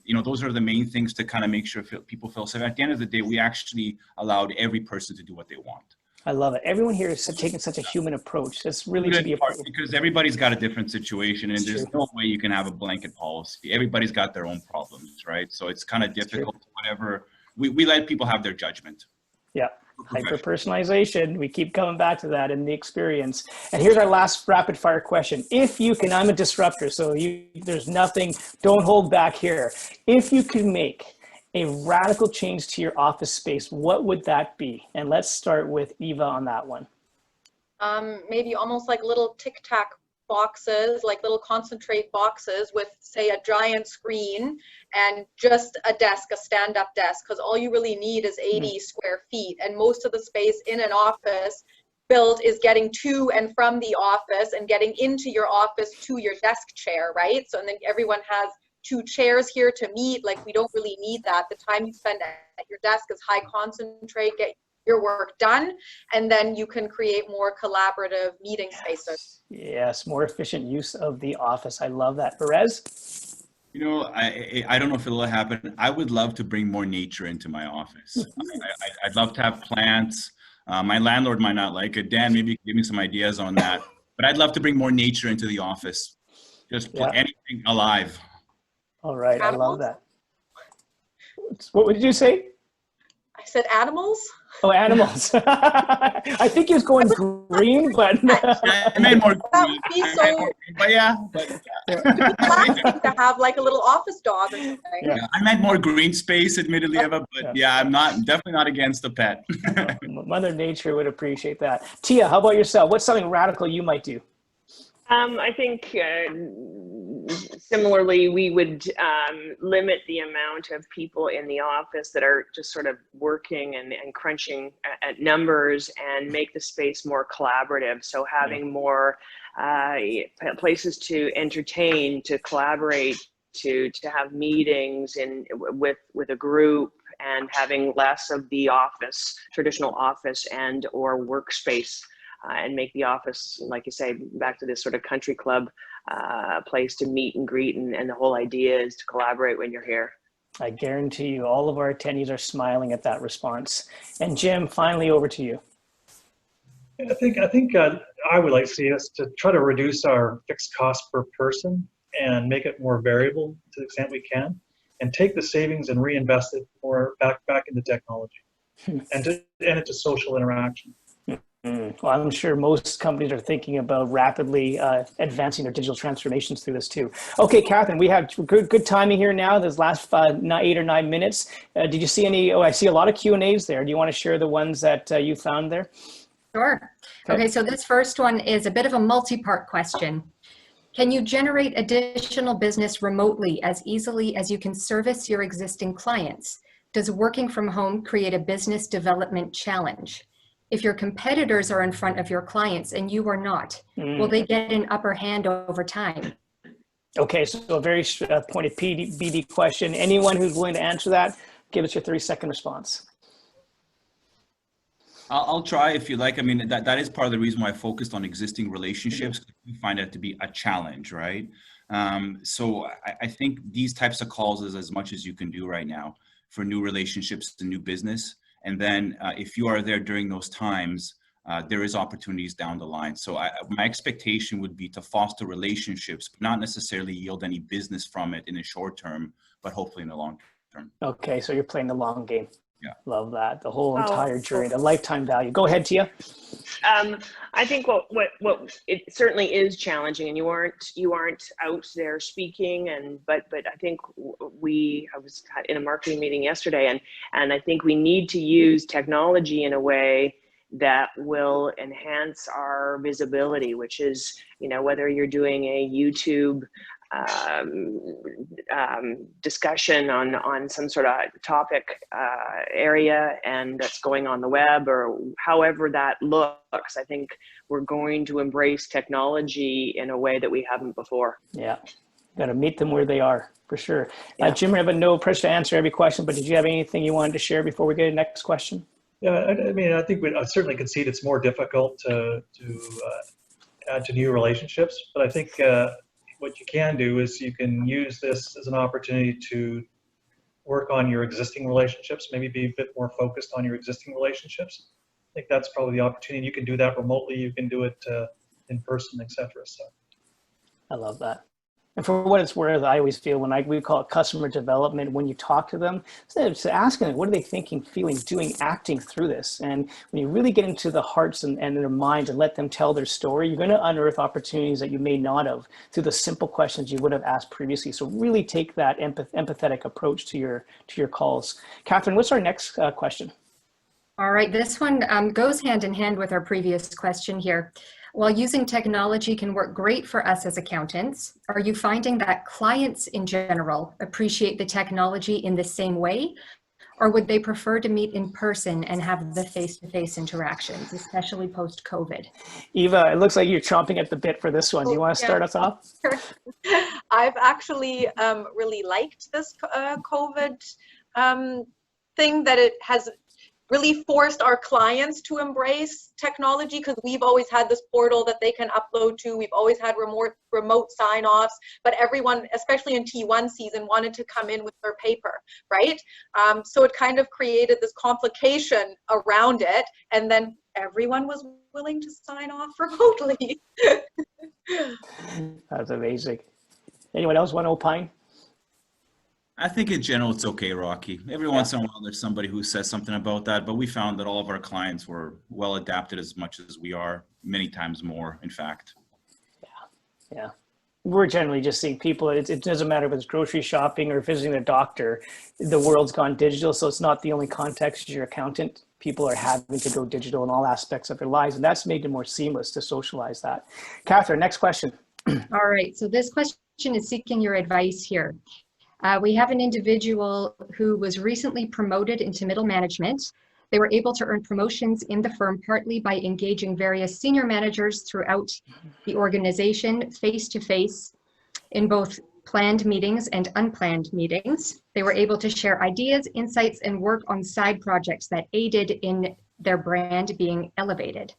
S1: You know, those are the main things to kind of make sure people feel safe. At the end of the day, we actually allowed every person to do what they want.
S4: I love it. Everyone here is taking such a human approach. This really should be a part,
S1: because everybody's got a different situation, and there's no way you can have a blanket policy. Everybody's got their own problems, right? So it's kind of difficult. Whatever we let people have their judgment.
S4: Yeah, hyper-personalization. We keep coming back to that in the experience. And here's our last rapid fire question. If you can, I'm a disruptor, so there's nothing. Don't hold back here. If you could make a radical change to your office space, what would that be? And let's start with Eva on that one.
S3: Maybe almost like little tic-tac boxes, like little concentrate boxes with, say, a giant screen and just a desk, a stand-up desk, because all you really need is 80 square feet. And most of the space in an office built is getting to and from the office and getting into your office to your desk chair, right? So and then everyone has 2 chairs here to meet. Like, we don't really need that. The time you spend at your desk is high concentrate, get your work done, and then you can create more collaborative meeting spaces.
S4: Yes, more efficient use of the office. I love that. Perez?
S1: You know, I don't know if it'll happen. I would love to bring more nature into my office. I'd love to have plants. My landlord might not like it. Dan, maybe you can give me some ideas on that. But I'd love to bring more nature into the office. Just put anything alive.
S4: All right, animals? I love that. What did you say?
S3: I said animals.
S4: Oh, animals. I think he was going green, but
S1: I meant more green.
S3: That would be so.
S1: But yeah.
S3: To have like a little office dog or something.
S1: Yeah, I meant more green space, admittedly, Eva. But yeah, I'm definitely not against a pet.
S4: Mother Nature would appreciate that. Tia, how about yourself? What's something radical you might do?
S7: I think similarly, we would limit the amount of people in the office that are just sort of working and crunching at numbers, and make the space more collaborative. So having more places to entertain, to collaborate, to have meetings with a group, and having less of the traditional office and or workspace. And make the office, like you say, back to this sort of country club place to meet and greet. And the whole idea is to collaborate when you're here.
S4: I guarantee you all of our attendees are smiling at that response. And Jim, finally over to you.
S2: I think I would like to see us to try to reduce our fixed cost per person and make it more variable to the extent we can, and take the savings and reinvest it more back into technology and into social interaction.
S4: Well, I'm sure most companies are thinking about rapidly advancing their digital transformations through this too. Okay, Catherine, we have good timing here now. This last 8 or 9 minutes. Did you see any? Oh, I see a lot of Q&As there. Do you want to share the ones that you found there?
S5: Sure. Okay, so this first one is a bit of a multi-part question. Can you generate additional business remotely as easily as you can service your existing clients? Does working from home create a business development challenge? If your competitors are in front of your clients and you are not, will they get an upper hand over time?
S4: Okay, so a very pointed BD question. Anyone who's willing to answer that, give us your 3-second response.
S1: I'll try if you like. I mean, that is part of the reason why I focused on existing relationships. We find that to be a challenge, right? So I think these types of calls is as much as you can do right now for new relationships and new business. And then if you are there during those times, there is opportunities down the line. So my expectation would be to foster relationships, but not necessarily yield any business from it in the short term, but hopefully in the long term. Okay,
S4: so you're playing the long game.
S1: Yeah.
S4: Love that. The whole entire journey, the lifetime value. Go ahead, Tia.
S7: I think what it certainly is challenging, and you aren't out there speaking, but I think I was in a marketing meeting yesterday, and I think we need to use technology in a way that will enhance our visibility, which is, whether you're doing a YouTube discussion on some sort of topic area, and that's going on the web or however that looks. I think we're going to embrace technology in a way that we haven't before.
S4: Yeah, got to meet them where they are, for sure.
S7: Yeah.
S4: Jim, I have no pressure to answer every question, but did you have anything you wanted to share before we get to the next question?
S2: Yeah, I mean, I think I certainly concede it's more difficult to add to new relationships, but I think what you can do is you can use this as an opportunity to work on your existing relationships, maybe be a bit more focused on your existing relationships. I think that's probably the opportunity. You can do that remotely, you can do it in person, etc. So
S4: I love that. And for what it's worth, I always feel when we call it customer development, when you talk to them, it's asking them, what are they thinking, feeling, doing, acting through this? And when you really get into the hearts and their minds and let them tell their story, you're going to unearth opportunities that you may not have through the simple questions you would have asked previously. So really take that empathetic approach to your calls. Catherine, what's our next question?
S5: All right, this one goes hand in hand with our previous question here. While using technology can work great for us as accountants, are you finding that clients in general appreciate the technology in the same way, or would they prefer to meet in person and have the face-to-face interactions, especially post-COVID?
S4: Eva, it looks like you're chomping at the bit for this one. Do you want to start us off?
S3: Sure. I've actually really liked this COVID thing, that it has really forced our clients to embrace technology, because we've always had this portal that they can upload to. We've always had remote sign-offs, but everyone, especially in T1 season, wanted to come in with their paper, right? So it kind of created this complication around it, and then everyone was willing to sign off remotely.
S4: That's amazing. Anyone else want to opine?
S1: I think in general, it's okay, Rocky. Every once in a while, there's somebody who says something about that, but we found that all of our clients were well adapted as much as we are, many times more, in fact.
S4: Yeah. We're generally just seeing people, it doesn't matter if it's grocery shopping or visiting a doctor, the world's gone digital, so it's not the only context as your accountant. People are having to go digital in all aspects of their lives, and that's made it more seamless to socialize that. Catherine, next question.
S5: All right, so this question is seeking your advice here. We have an individual who was recently promoted into middle management. They were able to earn promotions in the firm partly by engaging various senior managers throughout the organization face-to-face in both planned meetings and unplanned meetings. They were able to share ideas, insights, and work on side projects that aided in their brand being elevated.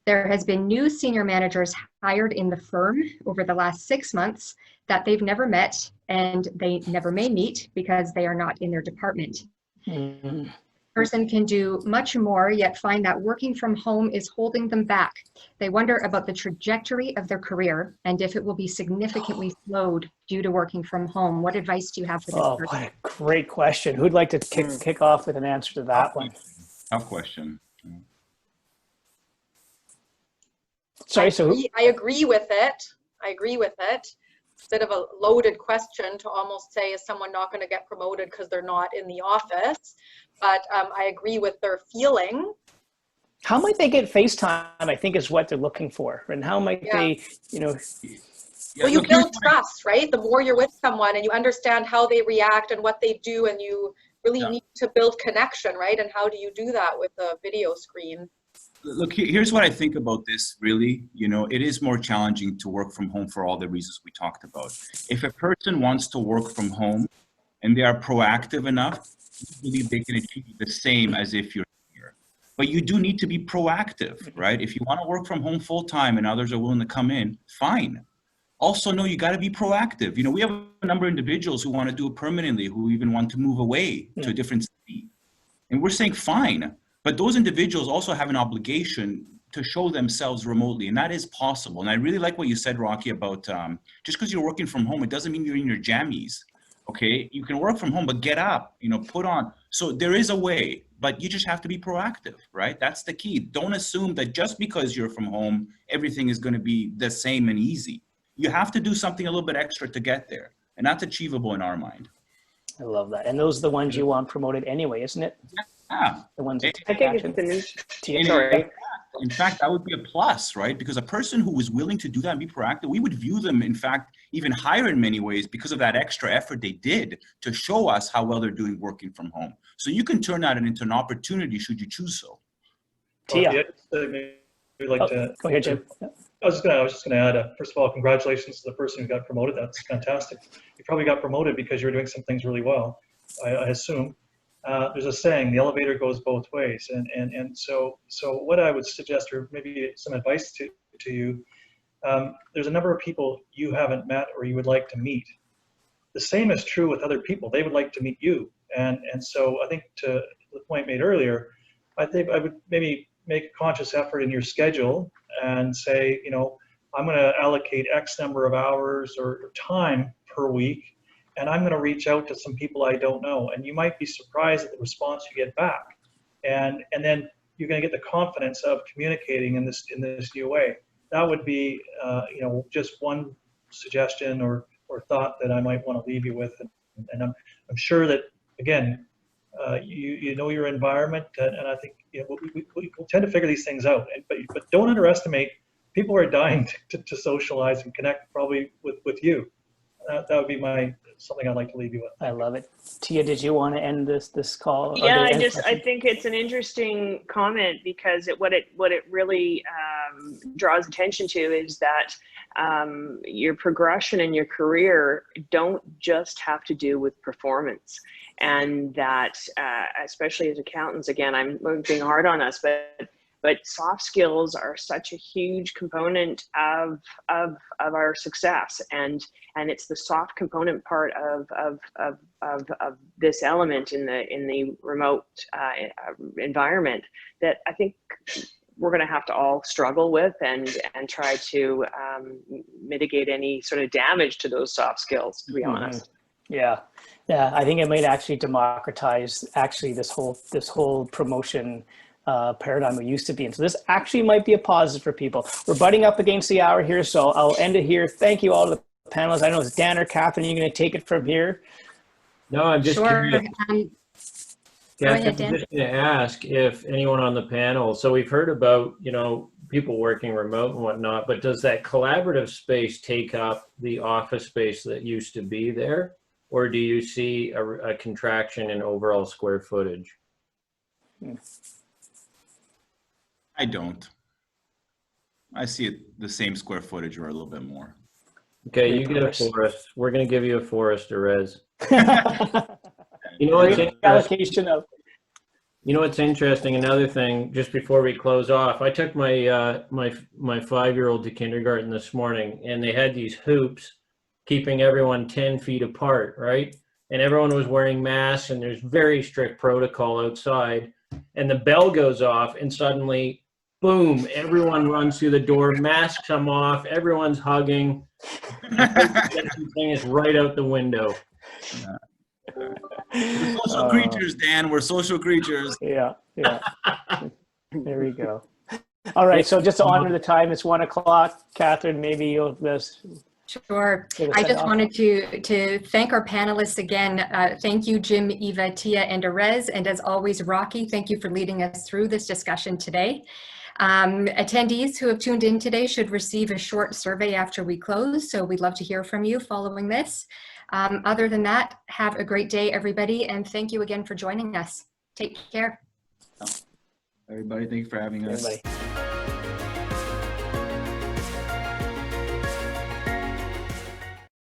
S5: There has been new senior managers hired in the firm over the last 6 months that they've never met, and they never may meet because they are not in their department.
S4: Mm-hmm.
S5: Person can do much more, yet find that working from home is holding them back. They wonder about the trajectory of their career and if it will be significantly slowed due to working from home. What advice do you have for this person?
S4: What a great question. Who'd like to kick off with an answer to that one?
S1: Tough question.
S4: Sorry,
S3: I agree with it. Instead of a loaded question to almost say, is someone not going to get promoted because they're not in the office? But I agree with their feeling.
S4: How might they get FaceTime, I think, is what they're looking for. And how might they,
S3: Well, you build trust, right? The more you're with someone and you understand how they react and what they do, and you really need to build connection, right? And how do you do that with a video screen?
S1: Look, here's what I think about this, really. It is more challenging to work from home for all the reasons we talked about. If a person wants to work from home and they are proactive enough, I believe they can achieve the same as if you're here. But you do need to be proactive, right? If you want to work from home full time and others are willing to come in, fine. Also, no, you got to be proactive. We have a number of individuals who want to do it permanently, who even want to move away to a different city. And we're saying, fine. But those individuals also have an obligation to show themselves remotely, and that is possible. And I really like what you said, Rocky, about just because you're working from home, it doesn't mean you're in your jammies, okay? You can work from home, but get up, put on. So there is a way, but you just have to be proactive, right? That's the key. Don't assume that just because you're from home, everything is going to be the same and easy. You have to do something a little bit extra to get there, and that's achievable in our mind.
S4: I love that. And those are the ones you want promoted anyway, isn't it?
S1: Yeah.
S4: The ones
S7: I think it's sorry.
S1: in fact, that would be a plus, right? Because a person who is willing to do that and be proactive, we would view them, in fact, even higher in many ways because of that extra effort they did to show us how well they're doing working from home. So you can turn that into an opportunity should you choose so.
S4: Tia.
S2: Go
S4: ahead, Jim.
S2: I was just gonna add, first of all, congratulations to the person who got promoted. That's fantastic. You probably got promoted because you were doing some things really well, I assume. There's a saying, the elevator goes both ways. And so what I would suggest, or maybe some advice to you, there's a number of people you haven't met or you would like to meet. The same is true with other people. They would like to meet you. And so I think to the point made earlier, I think I would maybe make a conscious effort in your schedule and say, you know, I'm going to allocate X number of hours or time per week, and I'm going to reach out to some people I don't know. And you might be surprised at the response you get back. And then you're going to get the confidence of communicating in this new way. That would be, you know, just one suggestion or thought that I might want to leave you with. And I'm sure that, again, you know your environment, and I think, you know, we tend to figure these things out. But don't underestimate people are dying to socialize and connect, probably with you. That would be something I'd like to leave you with.
S4: I love it. Tia, did you want to end this call?
S7: Yeah, I think it's an interesting comment because what it really draws attention to is that your progression in your career don't just have to do with performance, and that especially as accountants, again, I'm being hard on us, but soft skills are such a huge component of our success, and it's the soft component part of this element in the remote environment that I think we're going to have to all struggle with and try to mitigate any sort of damage to those soft skills, to be honest.
S4: Yeah, I think it might actually democratize this whole promotion paradigm we used to be in. So this actually might be a positive for people. We're butting up against the hour here, so I'll end it here. Thank you all to the panelists. I know it's Dan or Catherine, you're going to take it from here.
S6: No, I'm just curious.
S5: Go ahead, Dan.
S6: I'm just going to ask if anyone on the panel, so we've heard about, you know, people working remote and whatnot, but does that collaborative space take up the office space that used to be there? Or do you see a contraction in overall square footage?
S1: I don't. I see it the same square footage or a little bit more.
S6: Okay, you get a forest. We're going to give you a forest, Erez. You know what's interesting? You know what's interesting? Another thing, just before we close off, I took my my 5-year-old to kindergarten this morning, and they had these hoops keeping everyone 10 feet apart, right? And everyone was wearing masks, and there's very strict protocol outside. And the bell goes off, and suddenly, boom! Everyone runs through the door. Masks come off. Everyone's hugging. Everything is right out the window.
S1: We're social creatures, Dan. We're social creatures.
S4: Yeah. There we go. All right. So just to honor the time, it's 1 o'clock. Catherine, maybe you'll just.
S5: Sure. I just wanted to thank our panelists again. Thank you, Jim, Eva, Tia, and Erez. And as always, Rocky, thank you for leading us through this discussion today. Attendees who have tuned in today should receive a short survey after we close. So we'd love to hear from you following this. Other than that, have a great day, everybody. And thank you again for joining us. Take care.
S1: Everybody, thank you for having us.
S4: Everybody.